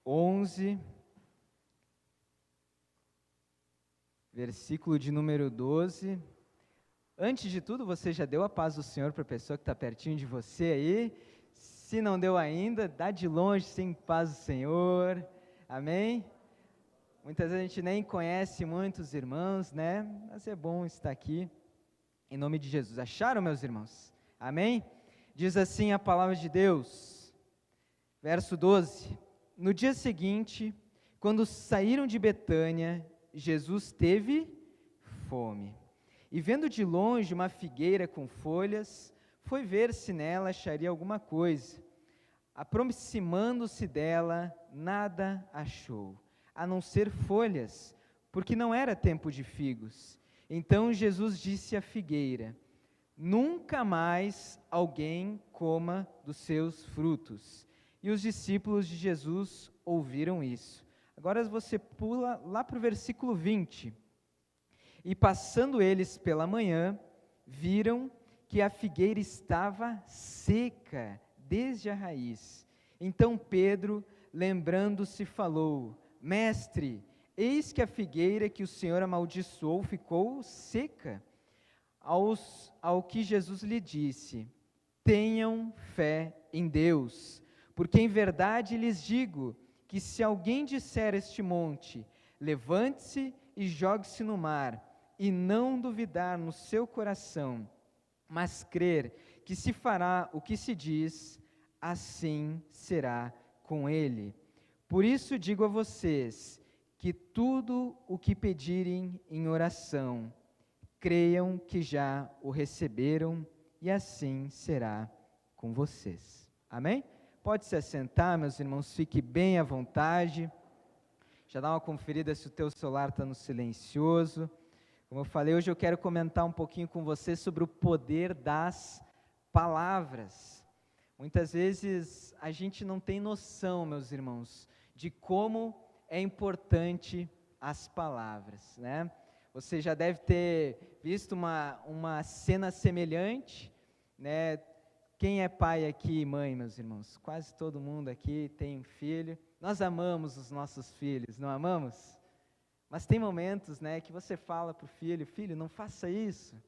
11, versículo de número 12. Antes de tudo, você já deu a paz do Senhor para a pessoa que está pertinho de você aí? Se não deu ainda, dá de longe, sem paz do Senhor, amém? Muitas vezes a gente nem conhece muitos irmãos, né? Mas é bom estar aqui, em nome de Jesus. Acharam, meus irmãos? Amém? Diz assim a palavra de Deus, verso 12: No dia seguinte, quando saíram de Betânia, Jesus teve fome. E vendo de longe uma figueira com folhas, foi ver se nela acharia alguma coisa. Aproximando-se dela, nada achou, a não ser folhas, porque não era tempo de figos. Então Jesus disse à figueira: Nunca mais alguém coma dos seus frutos. E os discípulos de Jesus ouviram isso. Agora você pula lá para o versículo 20. E passando eles pela manhã, viram que a figueira estava seca desde a raiz. Então Pedro, lembrando-se, falou: Mestre, eis que a figueira que o Senhor amaldiçoou ficou seca. Ao que Jesus lhe disse: Tenham fé em Deus, porque em verdade lhes digo que se alguém disser a este monte: Levante-se e jogue-se no mar, e não duvidar no seu coração, mas crer que se fará o que se diz, assim será com ele. Por isso digo a vocês, que tudo o que pedirem em oração, creiam que já o receberam, e assim será com vocês. Amém? Pode se assentar, meus irmãos, fique bem à vontade. Já dá uma conferida se o teu celular está no silencioso. Como eu falei, hoje eu quero comentar um pouquinho com você sobre o poder das palavras. Muitas vezes a gente não tem noção, meus irmãos, de como é importante as palavras, né? Você já deve ter visto uma cena semelhante, né? Quem é pai aqui e mãe, meus irmãos? Quase todo mundo aqui tem um filho. Nós amamos os nossos filhos, não amamos? Mas tem momentos, né, que você fala para o filho: filho, não faça isso.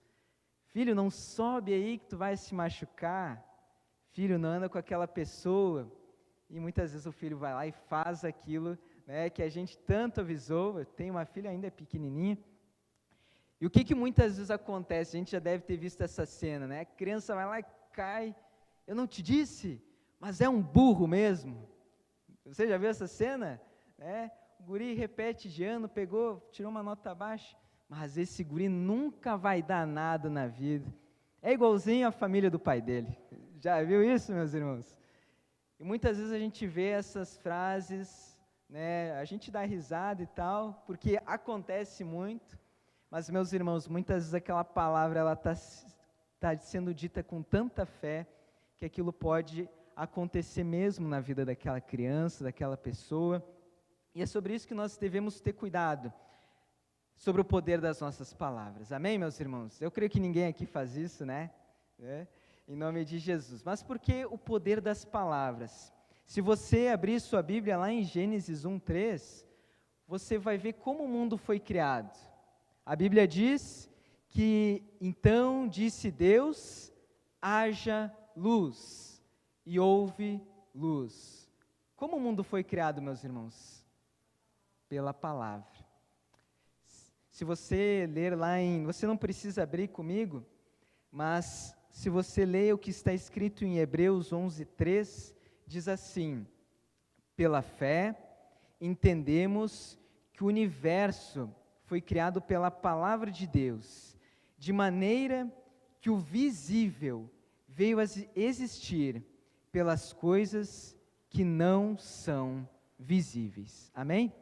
Filho, não sobe aí que tu vai se machucar. Filho, não anda com aquela pessoa. E muitas vezes o filho vai lá e faz aquilo, né, que a gente tanto avisou. Eu tenho uma filha ainda pequenininha. E o que muitas vezes acontece? A gente já deve ter visto essa cena, né? A criança vai lá e cai. Eu não te disse, mas é um burro mesmo. Você já viu essa cena? O guri repete de ano, tirou uma nota baixa, mas esse guri nunca vai dar nada na vida. É igualzinho a família do pai dele. Já viu isso, meus irmãos? E muitas vezes a gente vê essas frases, né? A gente dá risada e tal, porque acontece muito. Mas, meus irmãos, muitas vezes aquela palavra ela tá sendo dita com tanta fé que aquilo pode acontecer mesmo na vida daquela criança, daquela pessoa. E é sobre isso que nós devemos ter cuidado, sobre o poder das nossas palavras. Amém, meus irmãos? Eu creio que ninguém aqui faz isso, né? Em nome de Jesus. Mas por que o poder das palavras? Se você abrir sua Bíblia lá em Gênesis 1:3, você vai ver como o mundo foi criado. A Bíblia diz que então disse Deus: haja luz, e houve luz. Como o mundo foi criado, meus irmãos? Pela palavra. Se você ler lá você não precisa abrir comigo, mas se você ler o que está escrito em Hebreus 11:3, diz assim: pela fé, entendemos que o universo foi criado pela palavra de Deus, de maneira que o visível veio a existir pelas coisas que não são visíveis. Amém?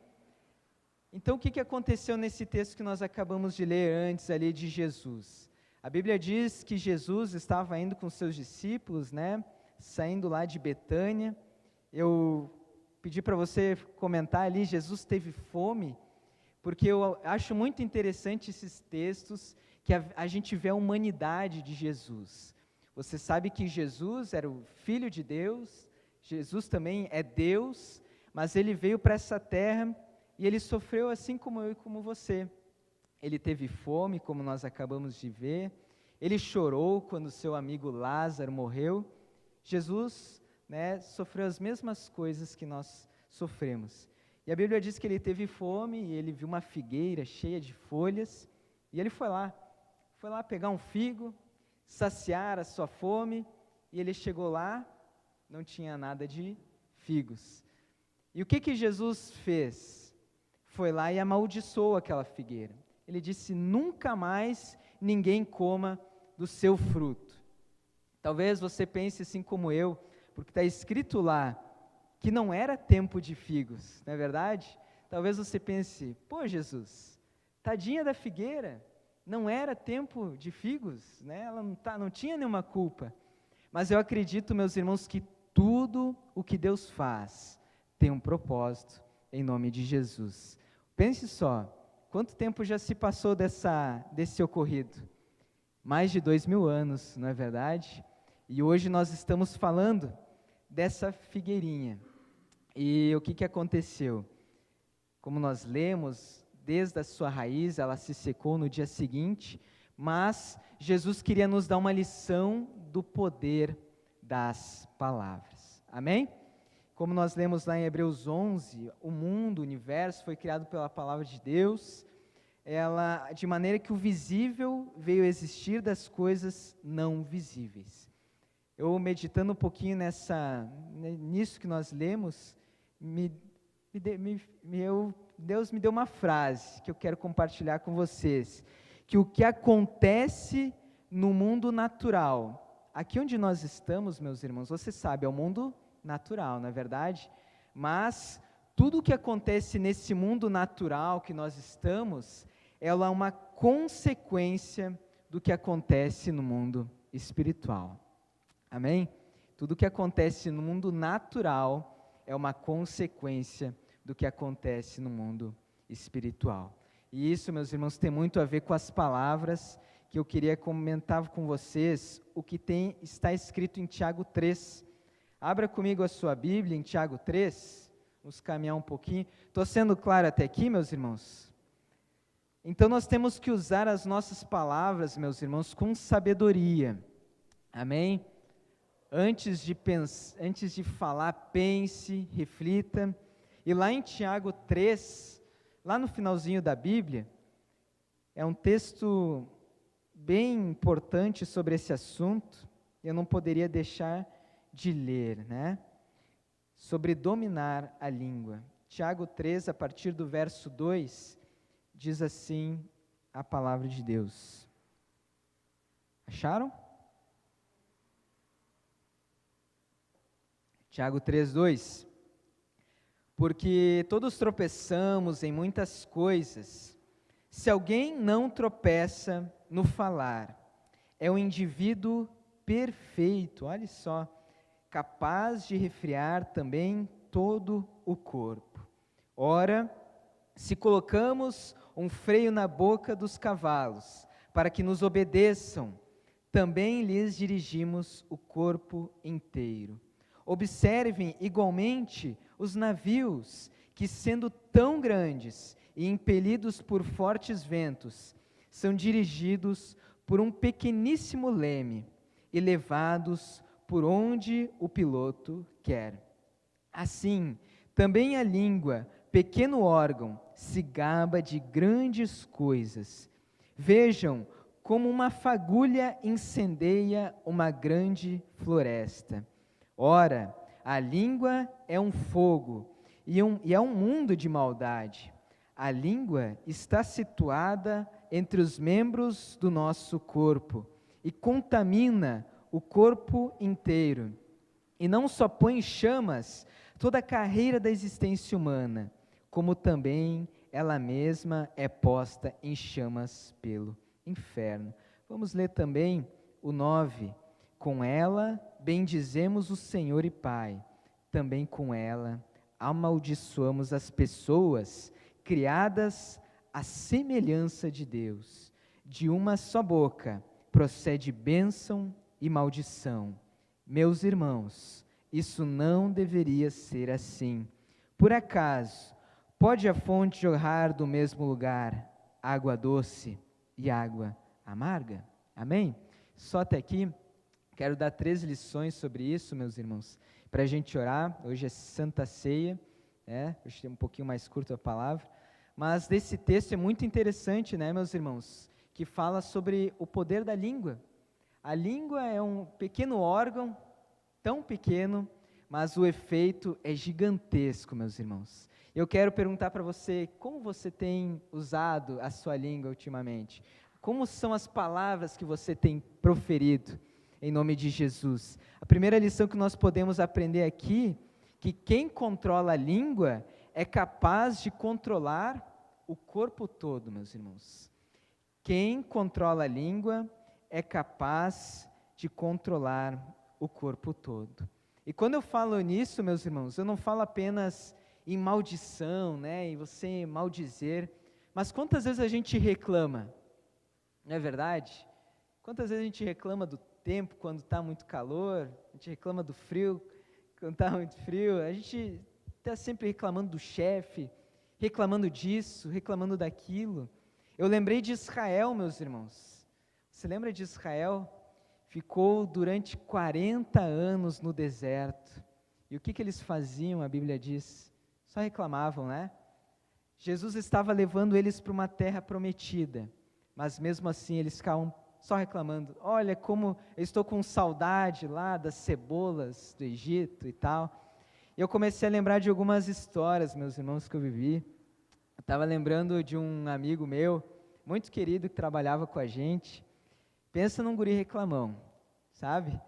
Então, o que aconteceu nesse texto que nós acabamos de ler antes ali de Jesus? A Bíblia diz que Jesus estava indo com seus discípulos, né, saindo lá de Betânia. Eu pedi para você comentar ali, Jesus teve fome, porque eu acho muito interessante esses textos, que a gente vê a humanidade de Jesus. Você sabe que Jesus era o Filho de Deus, Jesus também é Deus, mas ele veio para essa terra e ele sofreu assim como eu e como você. Ele teve fome, como nós acabamos de ver, ele chorou quando seu amigo Lázaro morreu. Jesus, sofreu as mesmas coisas que nós sofremos. E a Bíblia diz que ele teve fome e ele viu uma figueira cheia de folhas, e ele foi lá pegar um figo, saciar a sua fome, e ele chegou lá, não tinha nada de figos. E o que Jesus fez? Foi lá e amaldiçoou aquela figueira. Ele disse: nunca mais ninguém coma do seu fruto. Talvez você pense assim como eu, porque está escrito lá que não era tempo de figos, não é verdade? Talvez você pense: pô, Jesus, tadinha da figueira, não era tempo de figos, ela não tinha nenhuma culpa. Mas eu acredito, meus irmãos, que tudo o que Deus faz tem um propósito, em nome de Jesus. Pense só, quanto tempo já se passou desse ocorrido? Mais de 2000 anos, não é verdade? E hoje nós estamos falando dessa figueirinha. E o que aconteceu? Como nós lemos, desde a sua raiz, ela se secou no dia seguinte, mas Jesus queria nos dar uma lição do poder das palavras. Amém? Como nós lemos lá em Hebreus 11, o mundo, o universo foi criado pela palavra de Deus, de maneira que o visível veio a existir das coisas não visíveis. Eu meditando um pouquinho nisso que nós lemos, Deus me deu uma frase que eu quero compartilhar com vocês, que o que acontece no mundo natural, aqui onde nós estamos, meus irmãos, você sabe, é o mundo natural, não é verdade? Mas tudo o que acontece nesse mundo natural que nós estamos, ela é uma consequência do que acontece no mundo espiritual. Amém? Tudo o que acontece no mundo natural é uma consequência do que acontece no mundo espiritual. E isso, meus irmãos, tem muito a ver com as palavras que eu queria comentar com vocês, o que está escrito em Tiago 3. Abra comigo a sua Bíblia em Tiago 3, vamos caminhar um pouquinho. Estou sendo claro até aqui, meus irmãos? Então nós temos que usar as nossas palavras, meus irmãos, com sabedoria. Amém? Antes de falar, pense, reflita. E lá em Tiago 3, lá no finalzinho da Bíblia, é um texto bem importante sobre esse assunto, eu não poderia deixar de ler, sobre dominar a língua. Tiago 3, a partir do verso 2, diz assim a palavra de Deus. Acharam? Tiago 3, 2. Porque todos tropeçamos em muitas coisas. Se alguém não tropeça no falar, é um indivíduo perfeito, olha só, capaz de refrear também todo o corpo. Ora, se colocamos um freio na boca dos cavalos, para que nos obedeçam, também lhes dirigimos o corpo inteiro. Observem igualmente os navios, que sendo tão grandes e impelidos por fortes ventos, são dirigidos por um pequeníssimo leme e levados por onde o piloto quer. Assim, também a língua, pequeno órgão, se gaba de grandes coisas. Vejam como uma fagulha incendeia uma grande floresta. Ora, a língua é um fogo e é um mundo de maldade. A língua está situada entre os membros do nosso corpo e contamina o corpo inteiro. E não só põe em chamas toda a carreira da existência humana, como também ela mesma é posta em chamas pelo inferno. Vamos ler também o 9. Com ela bendizemos o Senhor e Pai, também com ela amaldiçoamos as pessoas criadas à semelhança de Deus. De uma só boca procede bênção e maldição. Meus irmãos, isso não deveria ser assim, Por acaso, pode a fonte jorrar do mesmo lugar água doce e água amarga? Amém? Só até aqui, quero dar 3 lições sobre isso, meus irmãos, para a gente orar. Hoje é Santa Ceia, hoje é um pouquinho mais curta a palavra, mas desse texto é muito interessante, meus irmãos, que fala sobre o poder da língua. A língua é um pequeno órgão, tão pequeno, mas o efeito é gigantesco, meus irmãos. Eu quero perguntar para você, como você tem usado a sua língua ultimamente? Como são as palavras que você tem proferido em nome de Jesus? A primeira lição que nós podemos aprender aqui, que quem controla a língua é capaz de controlar o corpo todo, meus irmãos. Quem controla a língua é capaz de controlar o corpo todo. E quando eu falo nisso, meus irmãos, eu não falo apenas em maldição, em você maldizer, mas quantas vezes a gente reclama, não é verdade? Quantas vezes a gente reclama do tempo quando está muito calor, a gente reclama do frio quando está muito frio, a gente está sempre reclamando do chefe, reclamando disso, reclamando daquilo. Eu lembrei de Israel, meus irmãos. Você lembra de Israel? Ficou durante 40 anos no deserto. E o que eles faziam, a Bíblia diz? Só reclamavam, Jesus estava levando eles para uma terra prometida, mas mesmo assim eles ficavam só reclamando. Olha como eu estou com saudade lá das cebolas do Egito e tal. E eu comecei a lembrar de algumas histórias, meus irmãos, que eu vivi. Eu estava lembrando de um amigo meu, muito querido, que trabalhava com a gente. Pensa num guri reclamão, sabe?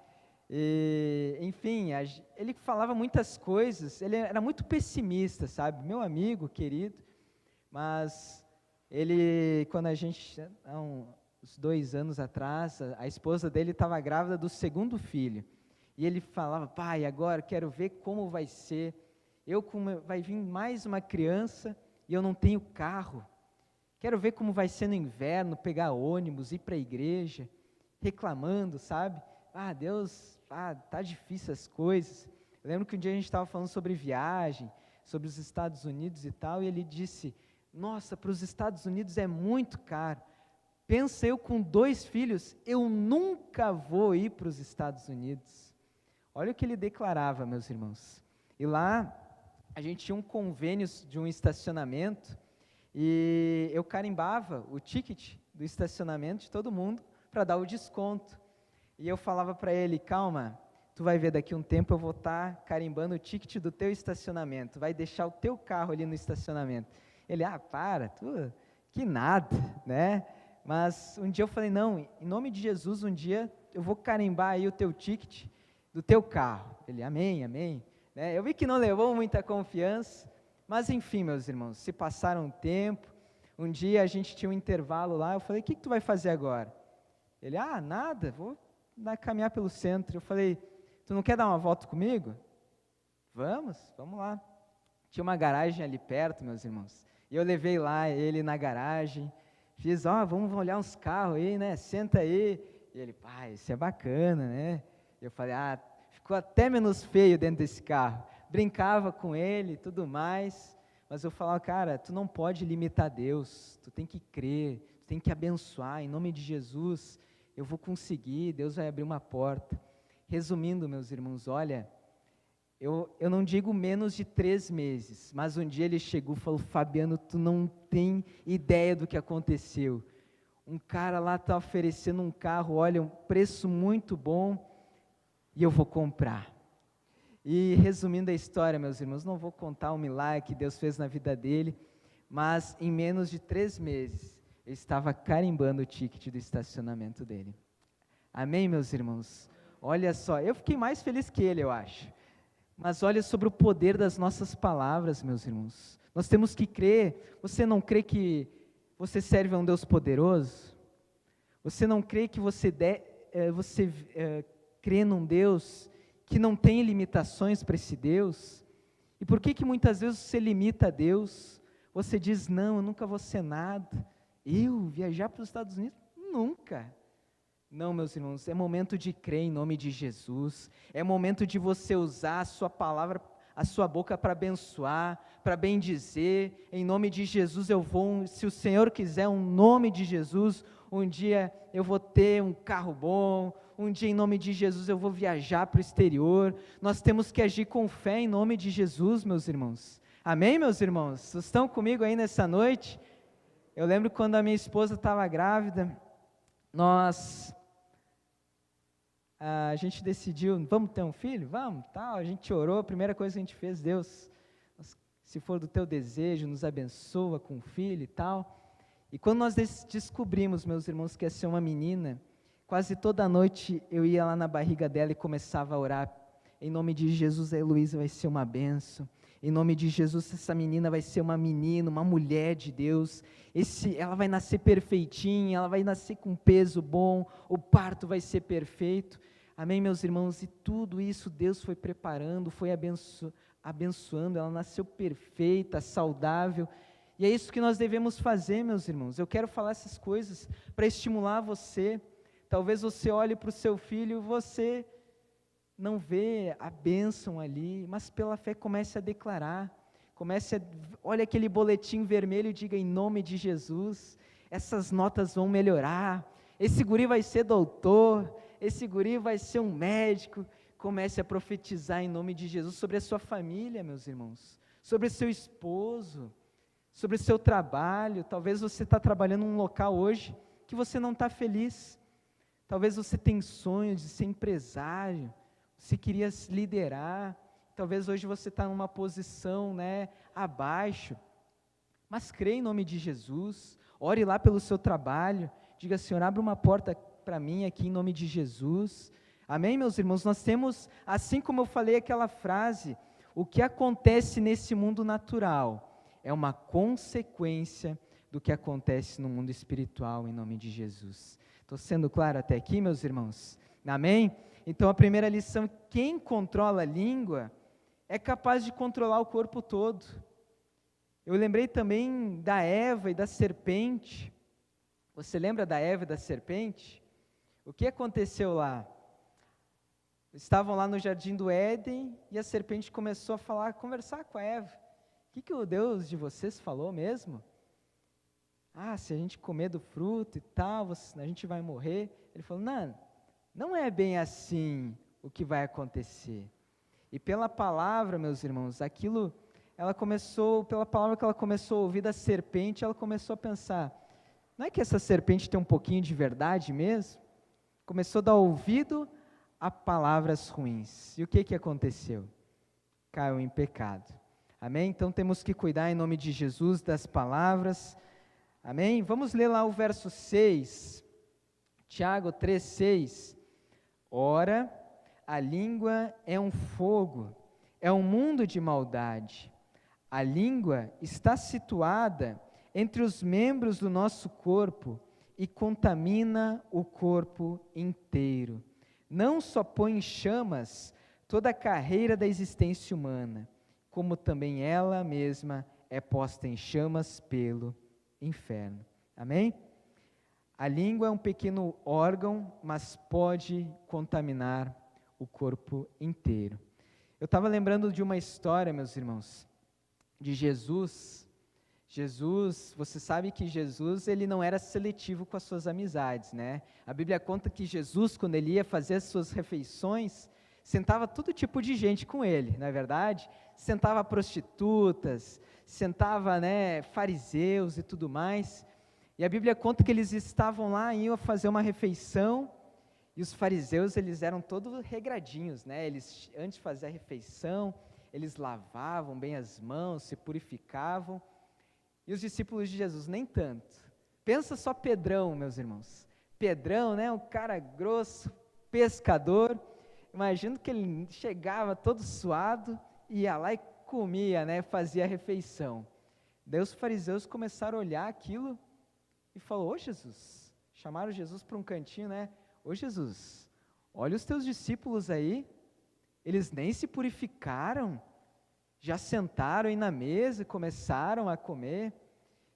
E, enfim, ele falava muitas coisas, ele era muito pessimista, sabe? Meu amigo querido, mas ele, quando a gente, há uns 2 anos atrás, a esposa dele estava grávida do 2º filho, e ele falava: pai, agora quero ver como vai ser, vai vir mais uma criança, e eu não tenho carro, quero ver como vai ser no inverno, pegar ônibus, ir para a igreja, reclamando, sabe? Deus, tá difícil as coisas. Eu lembro que um dia a gente estava falando sobre viagem, sobre os Estados Unidos e tal, e ele disse: nossa, para os Estados Unidos é muito caro. Pensa, eu com 2 filhos, eu nunca vou ir para os Estados Unidos. Olha o que ele declarava, meus irmãos. E lá, a gente tinha um convênio de um estacionamento, e eu carimbava o ticket do estacionamento de todo mundo para dar o desconto. E eu falava para ele: calma, tu vai ver daqui um tempo eu vou estar carimbando o ticket do teu estacionamento, vai deixar o teu carro ali no estacionamento. Ele: para, que nada, Mas um dia eu falei: não, em nome de Jesus, um dia eu vou carimbar aí o teu ticket do teu carro. Ele: amém, amém. Eu vi que não levou muita confiança, mas enfim, meus irmãos, se passaram um tempo, um dia a gente tinha um intervalo lá, eu falei: o que tu vai fazer agora? Ele: nada, vou caminhar pelo centro. Eu falei: tu não quer dar uma volta comigo? Vamos lá. Tinha uma garagem ali perto, meus irmãos, e eu levei lá ele na garagem, fiz: vamos olhar uns carros aí, senta aí. E ele: pai, isso é bacana, E eu falei: ficou até menos feio dentro desse carro. Brincava com ele e tudo mais, mas eu falava: cara, tu não pode limitar Deus, tu tem que crer, tu tem que abençoar, em nome de Jesus, eu vou conseguir, Deus vai abrir uma porta. Resumindo, meus irmãos, olha, eu não digo menos de 3 meses, mas um dia ele chegou e falou: Fabiano, tu não tem ideia do que aconteceu. Um cara lá está oferecendo um carro, olha, um preço muito bom, e eu vou comprar. E resumindo a história, meus irmãos, não vou contar o milagre que Deus fez na vida dele, mas em menos de 3 meses, eu estava carimbando o ticket do estacionamento dele. Amém, meus irmãos? Olha só, eu fiquei mais feliz que ele, eu acho. Mas olha sobre o poder das nossas palavras, meus irmãos. Nós temos que crer. Você não crê que você serve a um Deus poderoso? Você não crê que você crê num Deus que não tem limitações para esse Deus? E por que muitas vezes você limita a Deus? Você diz: não, eu nunca vou ser nada. Eu viajar para os Estados Unidos? Nunca. Não, meus irmãos, é momento de crer em nome de Jesus, é momento de você usar a sua palavra a sua boca para abençoar, para bendizer. Em nome de Jesus eu vou, se o Senhor quiser, em nome de Jesus, um dia eu vou ter um carro bom, um dia em nome de Jesus eu vou viajar para o exterior. Nós temos que agir com fé em nome de Jesus, meus irmãos. Amém, meus irmãos? Vocês estão comigo aí nessa noite? Eu lembro quando a minha esposa estava grávida, a gente decidiu, vamos ter um filho? Vamos, tal, a gente orou, a primeira coisa que a gente fez, Deus, se for do teu desejo, nos abençoa com um filho e tal. E quando nós descobrimos, meus irmãos, que ia ser uma menina, quase toda noite eu ia lá na barriga dela e começava a orar, em nome de Jesus, a Heloísa vai ser uma bênção, em nome de Jesus, essa menina vai ser uma menina, uma mulher de Deus, ela vai nascer perfeitinha, ela vai nascer com peso bom, o parto vai ser perfeito, amém, meus irmãos? E tudo isso Deus foi preparando, foi abençoando, ela nasceu perfeita, saudável, e é isso que nós devemos fazer, meus irmãos. Eu quero falar essas coisas para estimular você. Talvez você olhe para o seu filho e você não vê a bênção ali, mas pela fé comece a declarar, olha aquele boletim vermelho e diga em nome de Jesus, essas notas vão melhorar, esse guri vai ser doutor, esse guri vai ser um médico. Comece a profetizar em nome de Jesus sobre a sua família, meus irmãos, sobre o seu esposo, sobre o seu trabalho. Talvez você está trabalhando num local hoje que você não está feliz, talvez você tenha sonho de ser empresário, você queria liderar, talvez hoje você está numa posição, abaixo, mas crê em nome de Jesus, ore lá pelo seu trabalho, diga, Senhor, abre uma porta para mim aqui em nome de Jesus, amém, meus irmãos? Nós temos, assim como eu falei aquela frase, o que acontece nesse mundo natural é uma consequência do que acontece no mundo espiritual em nome de Jesus. Estou sendo claro até aqui, meus irmãos? Amém? Então a primeira lição, quem controla a língua é capaz de controlar o corpo todo. Eu lembrei também da Eva e da serpente. Você lembra da Eva e da serpente? O que aconteceu lá? Estavam lá no jardim do Éden e a serpente começou a conversar com a Eva. O que o Deus de vocês falou mesmo? Se a gente comer do fruto e tal, a gente vai morrer. Ele falou, não é bem assim o que vai acontecer. E pela palavra, meus irmãos, pela palavra que ela começou a ouvir da serpente, ela começou a pensar, não é que essa serpente tem um pouquinho de verdade mesmo? Começou a dar ouvido a palavras ruins. E o que aconteceu? Caiu em pecado. Amém? Então temos que cuidar em nome de Jesus das palavras. Amém? Vamos ler lá o verso 6, Tiago 3,6. Ora, a língua é um fogo, é um mundo de maldade. A língua está situada entre os membros do nosso corpo e contamina o corpo inteiro. Não só põe em chamas toda a carreira da existência humana, como também ela mesma é posta em chamas pelo inferno. Amém? A língua é um pequeno órgão, mas pode contaminar o corpo inteiro. Eu estava lembrando de uma história, meus irmãos, de Jesus. Você sabe que Jesus, ele não era seletivo com as suas amizades, né? A Bíblia conta que Jesus, quando ele ia fazer as suas refeições, sentava todo tipo de gente com ele, não é verdade? Sentava prostitutas, sentava, fariseus e tudo mais. E a Bíblia conta que eles estavam lá, iam fazer uma refeição, e os fariseus, eles eram todos regradinhos, Eles, antes de fazer a refeição, eles lavavam bem as mãos, se purificavam, e os discípulos de Jesus, nem tanto. Pensa só Pedrão, meus irmãos. Pedrão, um cara grosso, pescador, imagino que ele chegava todo suado, ia lá e comia, fazia a refeição. Daí os fariseus começaram a olhar aquilo, e falou, ô Jesus, chamaram Jesus para um cantinho, ô Jesus, olha os teus discípulos aí, eles nem se purificaram, já sentaram aí na mesa e começaram a comer.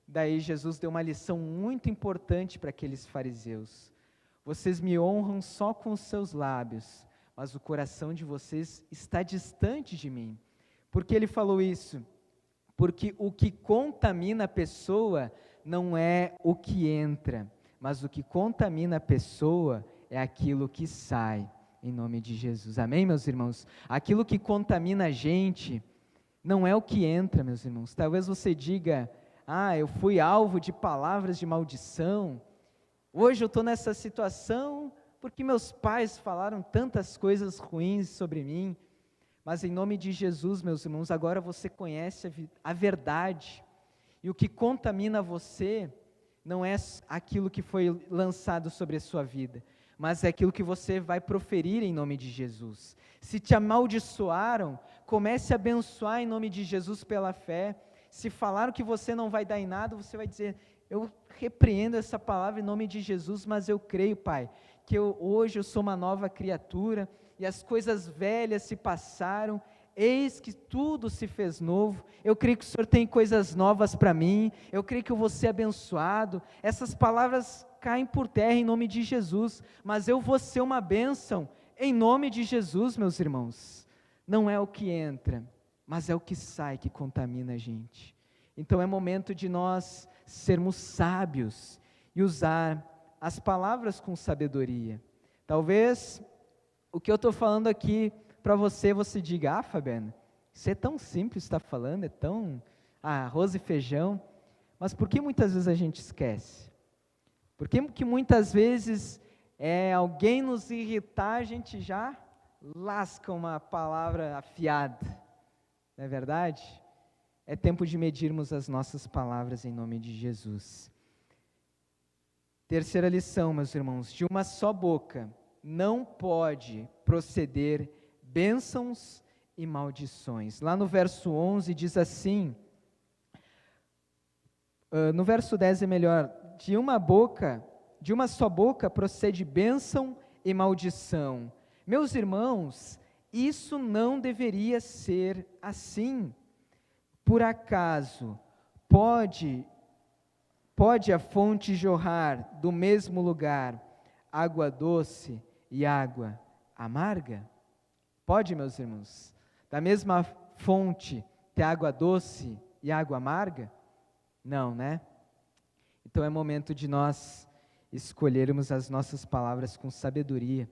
Daí Jesus deu uma lição muito importante para aqueles fariseus, vocês me honram só com os seus lábios, mas o coração de vocês está distante de mim, Por que ele falou isso? Porque o que contamina a pessoa não é o que entra, mas o que contamina a pessoa é aquilo que sai, em nome de Jesus. Amém, meus irmãos? Aquilo que contamina a gente não é o que entra, meus irmãos. Talvez você diga, eu fui alvo de palavras de maldição, hoje eu estou nessa situação porque meus pais falaram tantas coisas ruins sobre mim. Mas em nome de Jesus, meus irmãos, agora você conhece a verdade, e o que contamina você não é aquilo que foi lançado sobre a sua vida, mas é aquilo que você vai proferir em nome de Jesus. Se te amaldiçoaram, comece a abençoar em nome de Jesus pela fé. Se falaram que você não vai dar em nada, você vai dizer, eu repreendo essa palavra em nome de Jesus, mas eu creio, Pai, que hoje eu sou uma nova criatura, e as coisas velhas se passaram, eis que tudo se fez novo. Eu creio que o Senhor tem coisas novas para mim, eu creio que eu vou ser abençoado. Essas palavras caem por terra em nome de Jesus, mas eu vou ser uma bênção em nome de Jesus, meus irmãos. Não é o que entra, mas é o que sai que contamina a gente. Então é momento de nós sermos sábios e usar as palavras com sabedoria. Talvez o que eu estou falando aqui para você diga, Fabiano, isso é tão simples, está falando, é tão arroz e feijão, mas por que muitas vezes a gente esquece? Por que muitas vezes alguém nos irritar, a gente já lasca uma palavra afiada, não é verdade? É tempo de medirmos as nossas palavras em nome de Jesus. Terceira lição, meus irmãos, de uma só boca não pode proceder bênçãos e maldições. Lá no verso 11 diz assim, no verso 10 é melhor, de uma só boca procede bênção e maldição. Meus irmãos, isso não deveria ser assim. Por acaso, pode a fonte jorrar do mesmo lugar água doce e água amarga? Pode, meus irmãos? Da mesma fonte ter água doce e água amarga? Não, né? Então é momento de nós escolhermos as nossas palavras com sabedoria.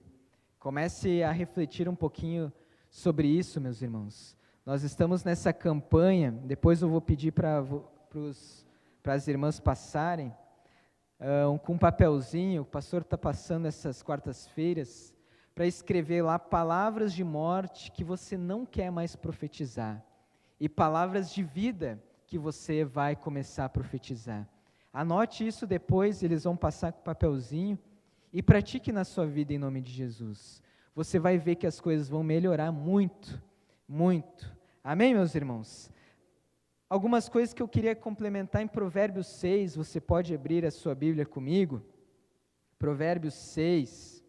Comece a refletir um pouquinho sobre isso, meus irmãos. Nós estamos nessa campanha, depois eu vou pedir para as irmãs passarem, com um papelzinho, o pastor está passando essas quartas-feiras, para escrever lá palavras de morte que você não quer mais profetizar, e palavras de vida que você vai começar a profetizar. Anote isso depois, eles vão passar com o papelzinho, e pratique na sua vida em nome de Jesus. Você vai ver que as coisas vão melhorar muito, muito. Amém, meus irmãos? Algumas coisas que eu queria complementar em Provérbios 6, você pode abrir a sua Bíblia comigo. Provérbios 6.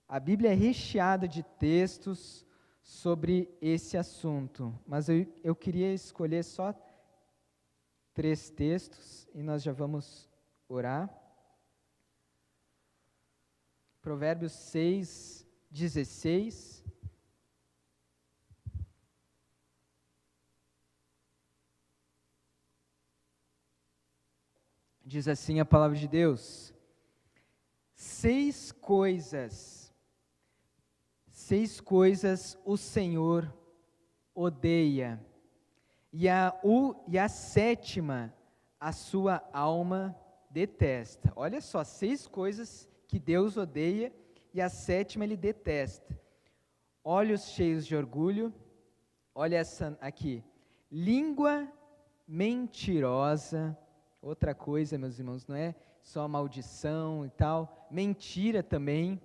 A Bíblia é recheada de textos sobre esse assunto, mas eu queria escolher só 3 textos e nós já vamos orar. Provérbios 6, 16. Diz assim a palavra de Deus: 6 coisas o Senhor odeia, e a 7ª a sua alma detesta. Olha só, 6 coisas que Deus odeia, e a 7ª Ele detesta: olhos cheios de orgulho, olha essa aqui, língua mentirosa. Outra coisa, meus irmãos, não é só maldição e tal, mentira também.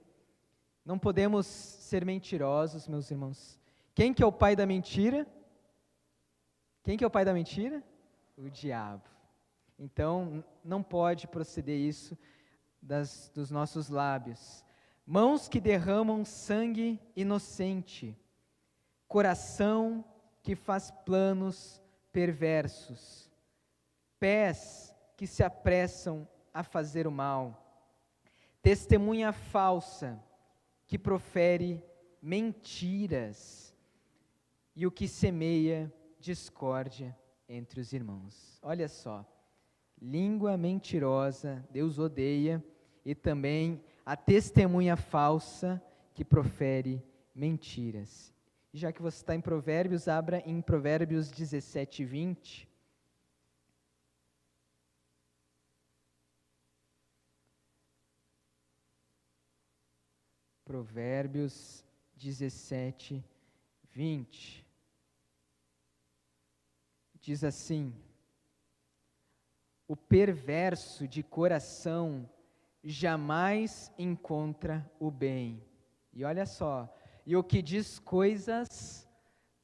Não podemos ser mentirosos, meus irmãos. Quem que é o pai da mentira? Quem que é o pai da mentira? O diabo. Então, não pode proceder isso dos nossos lábios. Mãos que derramam sangue inocente, coração que faz planos perversos, pés que se apressam a fazer o mal, testemunha falsa, que profere mentiras e o que semeia discórdia entre os irmãos. Olha só, língua mentirosa Deus odeia, e também a testemunha falsa que profere mentiras. Já que você está em Provérbios, abra em Provérbios 17, 20. Provérbios 17, 20. Diz assim: o perverso de coração jamais encontra o bem. E olha só, e o que diz coisas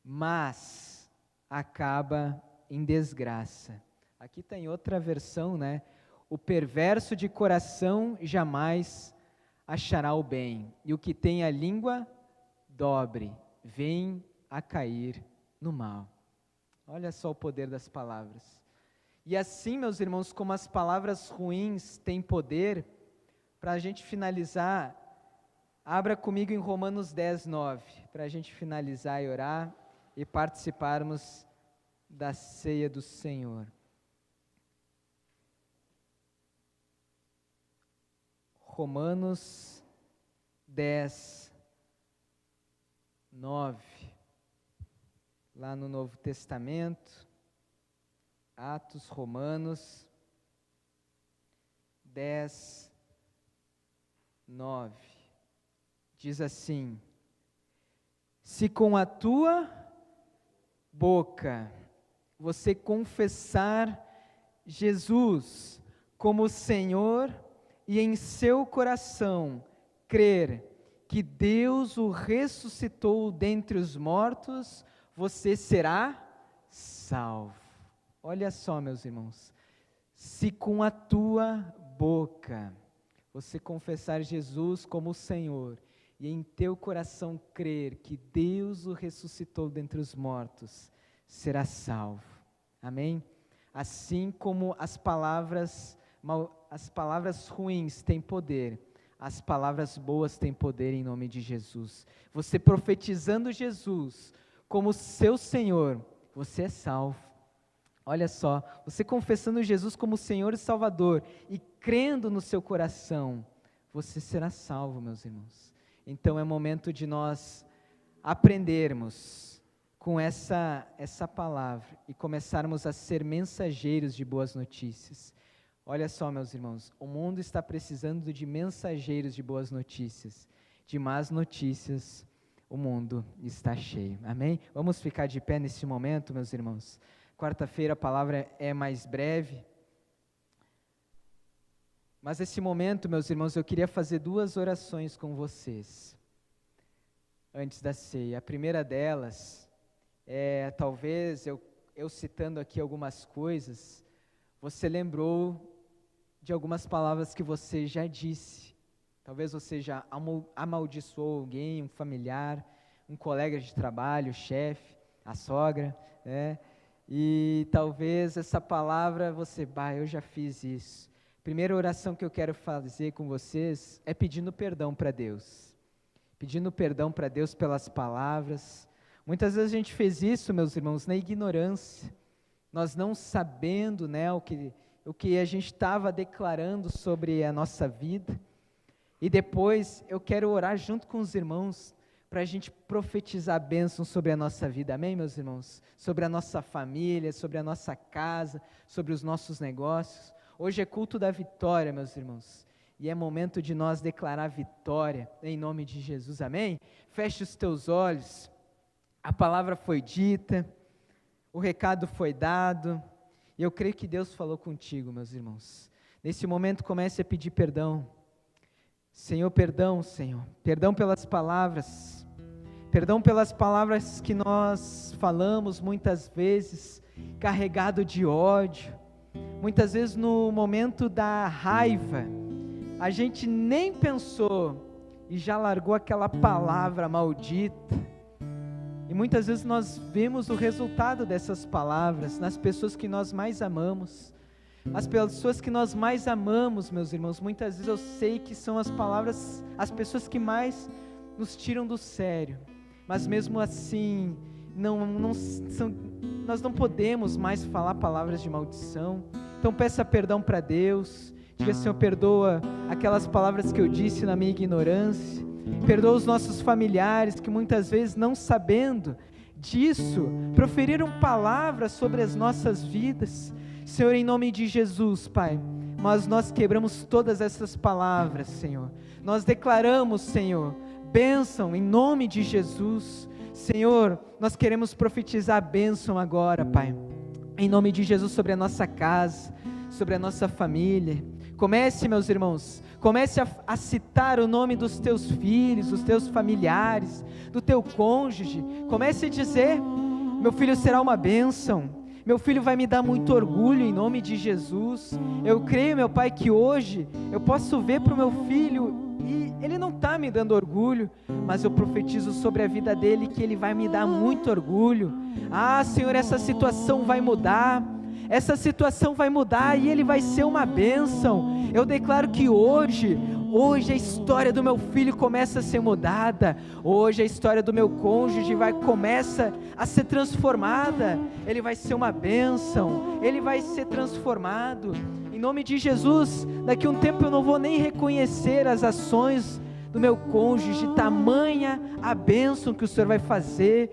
más acaba em desgraça. Aqui tem outra versão, né? O perverso de coração jamais achará o bem, e o que tem a língua dobre vem a cair no mal. Olha só o poder das palavras. E assim, meus irmãos, como as palavras ruins têm poder, para a gente finalizar, abra comigo em Romanos 10, 9, para a gente finalizar e orar e participarmos da ceia do Senhor. Romanos 10, 9, lá no Novo Testamento, Atos, Romanos 10, 9, diz assim: se com a tua boca você confessar Jesus como Senhor e em seu coração crer que Deus o ressuscitou dentre os mortos, você será salvo. Olha só, meus irmãos, se com a tua boca você confessar Jesus como o Senhor e em teu coração crer que Deus o ressuscitou dentre os mortos, será salvo. Amém? Assim como as palavras ruins têm poder, as palavras boas têm poder em nome de Jesus. Você profetizando Jesus como seu Senhor, você é salvo. Olha só, você confessando Jesus como Senhor e Salvador e crendo no seu coração, você será salvo, meus irmãos. Então é momento de nós aprendermos com essa palavra e começarmos a ser mensageiros de boas notícias. Olha só, meus irmãos, o mundo está precisando de mensageiros de boas notícias. De más notícias, o mundo está cheio. Amém? Vamos ficar de pé nesse momento, meus irmãos. Quarta-feira a palavra é mais breve. Mas nesse momento, meus irmãos, eu queria fazer 2 orações com vocês, antes da ceia. A primeira delas é, talvez, eu citando aqui algumas coisas, você lembrou de algumas palavras que você já disse. Talvez você já amaldiçoou alguém, um familiar, um colega de trabalho, chefe, a sogra, né? E talvez essa palavra você, eu já fiz isso. Primeira oração que eu quero fazer com vocês é pedindo perdão para Deus. Pedindo perdão para Deus pelas palavras. Muitas vezes a gente fez isso, meus irmãos, na ignorância. Nós não sabendo, né, o que a gente estava declarando sobre a nossa vida. E depois eu quero orar junto com os irmãos para a gente profetizar bênçãos sobre a nossa vida, amém, meus irmãos? Sobre a nossa família, sobre a nossa casa, sobre os nossos negócios. Hoje é culto da vitória, meus irmãos, e é momento de nós declarar vitória, em nome de Jesus, amém? Feche os teus olhos, a palavra foi dita, o recado foi dado, e eu creio que Deus falou contigo, meus irmãos. Nesse momento comece a pedir perdão. Senhor, perdão pelas palavras, perdão pelas palavras que nós falamos muitas vezes, carregado de ódio, muitas vezes no momento da raiva, a gente nem pensou e já largou aquela palavra maldita, e muitas vezes nós vemos o resultado dessas palavras nas pessoas que nós mais amamos. As pessoas que nós mais amamos, meus irmãos, muitas vezes eu sei que são as palavras, as pessoas que mais nos tiram do sério, mas mesmo assim, nós não podemos mais falar palavras de maldição. Então peça perdão para Deus, diga: Senhor, perdoa aquelas palavras que eu disse na minha ignorância, perdoa os nossos familiares que muitas vezes, não sabendo disso, proferiram palavras sobre as nossas vidas. Senhor, em nome de Jesus, Pai, mas nós quebramos todas essas palavras, Senhor. Nós declaramos, Senhor, bênção em nome de Jesus. Senhor, nós queremos profetizar a bênção agora, Pai, em nome de Jesus, sobre a nossa casa, sobre a nossa família. Comece, meus irmãos, comece a citar o nome dos teus filhos, dos teus familiares, do teu cônjuge. Comece a dizer: meu filho será uma bênção, meu filho vai me dar muito orgulho em nome de Jesus. Eu creio, meu Pai, que hoje eu posso ver para o meu filho e ele não está me dando orgulho, mas eu profetizo sobre a vida dele que ele vai me dar muito orgulho. Senhor, essa situação vai mudar, essa situação vai mudar e ele vai ser uma bênção. Eu declaro que hoje a história do meu filho começa a ser mudada, hoje a história do meu cônjuge começa a ser transformada, ele vai ser uma bênção, ele vai ser transformado, em nome de Jesus. Daqui a um tempo eu não vou nem reconhecer as ações do meu cônjuge, tamanha a bênção que o Senhor vai fazer.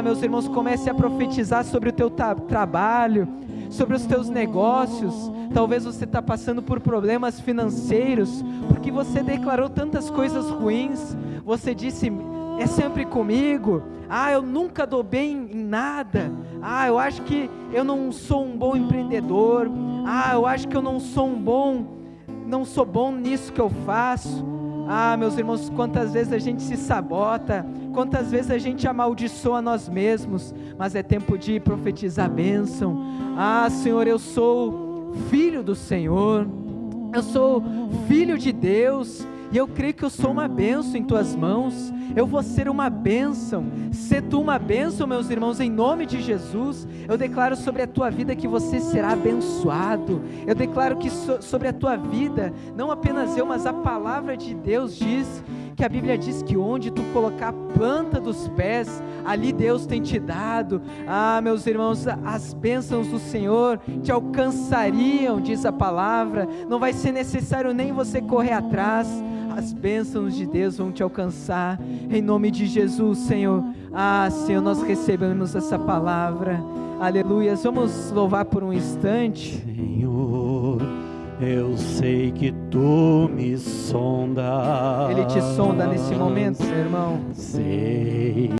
Meus irmãos, comece a profetizar sobre o teu trabalho, sobre os teus negócios. Talvez você está passando por problemas financeiros, porque você declarou tantas coisas ruins, você disse: é sempre comigo, eu nunca dou bem em nada, eu acho que eu não sou um bom empreendedor, eu acho que eu não sou bom nisso que eu faço. Meus irmãos, quantas vezes a gente se sabota, quantas vezes a gente amaldiçoa nós mesmos, mas é tempo de profetizar a bênção. Senhor, eu sou filho do Senhor, eu sou filho de Deus, e eu creio que eu sou uma bênção em tuas mãos. Eu vou ser uma bênção, ser tu uma bênção, meus irmãos, em nome de Jesus. Eu declaro sobre a tua vida que você será abençoado. Eu declaro que sobre a tua vida, não apenas eu, mas a palavra de Deus diz, que a Bíblia diz que onde tu colocar a planta dos pés, ali Deus tem te dado. Meus irmãos, as bênçãos do Senhor te alcançariam, diz a palavra. Não vai ser necessário nem você correr atrás, as bênçãos de Deus vão te alcançar, em nome de Jesus, Senhor. Senhor, nós recebemos essa palavra, aleluia. Vamos louvar por um instante. Senhor, eu sei que tu me sondas. Ele te sonda nesse momento, meu irmão. Sei